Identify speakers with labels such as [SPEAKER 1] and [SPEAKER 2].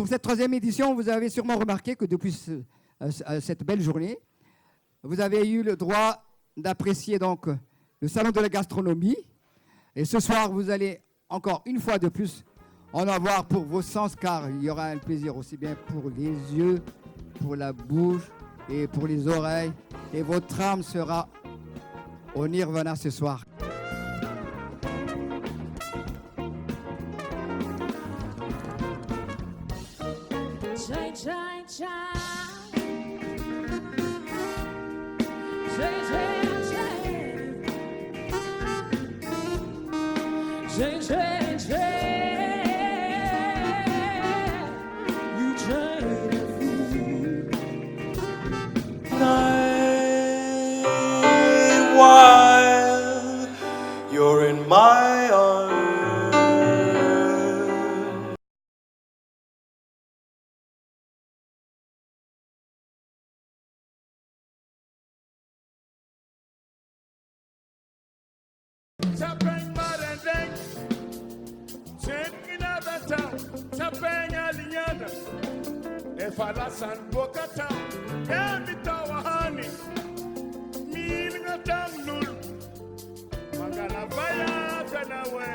[SPEAKER 1] cette 3e édition, vous avez sûrement remarqué que depuis cette belle journée, vous avez eu le droit d'apprécier donc le salon de la gastronomie. Et ce soir, vous allez encore une fois de plus en avoir pour vos sens, car il y aura un plaisir aussi bien pour les yeux, pour la bouche et pour les oreilles. Et votre âme sera au nirvana ce soir.
[SPEAKER 2] Chai, chai, chai. Chai, chai, chai. Chai, chai, chai. You try to fool.
[SPEAKER 3] Night while you're in my arms.
[SPEAKER 4] Sapeng Marendeng, Chen Inabata, Sapeng Alinyana, Efalasan Bokata, Yamita Wahani, Milgatam Nul, Magala Vaya Kanawe.